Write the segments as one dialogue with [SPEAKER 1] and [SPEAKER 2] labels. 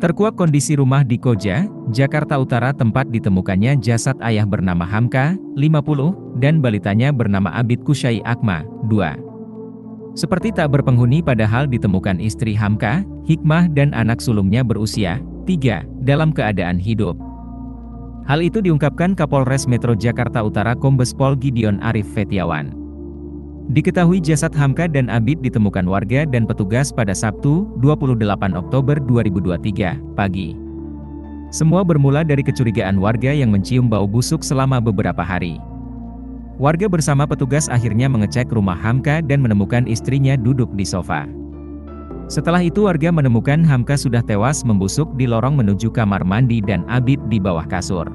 [SPEAKER 1] Terkuak kondisi rumah di Koja, Jakarta Utara tempat ditemukannya jasad ayah bernama Hamka, 50, dan balitanya bernama Abid Kusyai Akma, 2. Seperti tak berpenghuni padahal ditemukan istri Hamka, Hikmah dan anak sulungnya berusia 3, dalam keadaan hidup. Hal itu diungkapkan Kapolres Metro Jakarta Utara Kombes Pol Gideon Arif Fetiawan. Diketahui jasad Hamka dan Abid ditemukan warga dan petugas pada Sabtu, 28 Oktober 2023, pagi. Semua bermula dari kecurigaan warga yang mencium bau busuk selama beberapa hari. Warga bersama petugas akhirnya mengecek rumah Hamka dan menemukan istrinya duduk di sofa. Setelah itu warga menemukan Hamka sudah tewas membusuk di lorong menuju kamar mandi dan Abid di bawah kasur.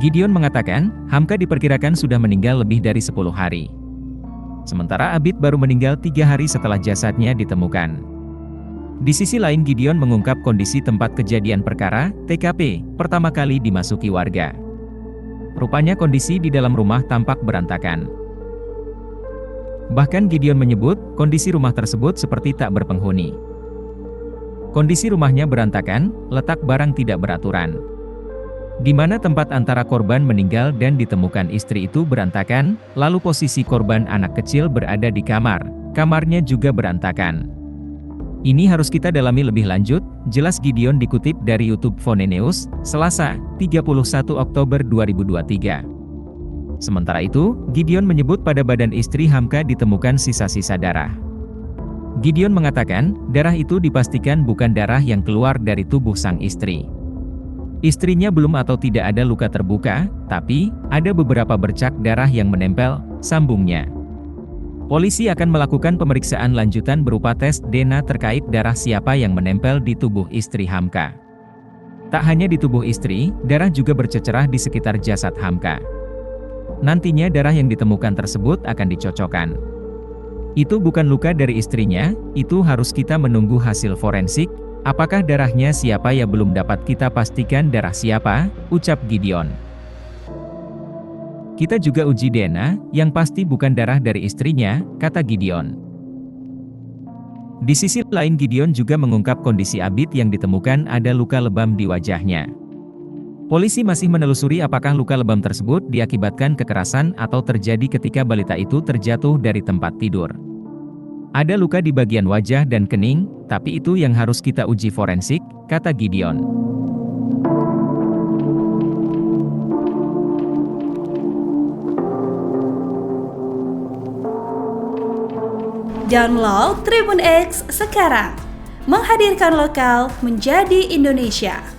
[SPEAKER 1] Gideon mengatakan, Hamka diperkirakan sudah meninggal lebih dari 10 hari. Sementara Abid baru meninggal 3 hari setelah jasadnya ditemukan. Di sisi lain Gideon mengungkap kondisi tempat kejadian perkara, TKP, pertama kali dimasuki warga. Rupanya kondisi di dalam rumah tampak berantakan. Bahkan Gideon menyebut, kondisi rumah tersebut seperti tak berpenghuni. Kondisi rumahnya berantakan, letak barang tidak beraturan. Di mana tempat antara korban meninggal dan ditemukan istri itu berantakan, lalu posisi korban anak kecil berada di kamar, kamarnya juga berantakan. Ini harus kita dalami lebih lanjut, jelas Gideon dikutip dari YouTube Fonenews, Selasa, 31 Oktober 2023. Sementara itu, Gideon menyebut pada badan istri Hamka ditemukan sisa-sisa darah. Gideon mengatakan, darah itu dipastikan bukan darah yang keluar dari tubuh sang istri. Istrinya belum atau tidak ada luka terbuka, tapi ada beberapa bercak darah yang menempel, sambungnya. Polisi akan melakukan pemeriksaan lanjutan berupa tes DNA terkait darah siapa yang menempel di tubuh istri Hamka. Tak hanya di tubuh istri, darah juga bercecerah di sekitar jasad Hamka. Nantinya darah yang ditemukan tersebut akan dicocokkan. Itu bukan luka dari istrinya, itu harus kita menunggu hasil forensik. Apakah darahnya siapa ya belum dapat kita pastikan darah siapa, ucap Gideon. Kita juga uji DNA, yang pasti bukan darah dari istrinya, kata Gideon. Di sisi lain Gideon juga mengungkap kondisi Abid yang ditemukan ada luka lebam di wajahnya. Polisi masih menelusuri apakah luka lebam tersebut diakibatkan kekerasan atau terjadi ketika balita itu terjatuh dari tempat tidur. Ada luka di bagian wajah dan kening, tapi itu yang harus kita uji forensik, kata Gideon.
[SPEAKER 2] Download Tribun X sekarang, menghadirkan lokal menjadi Indonesia.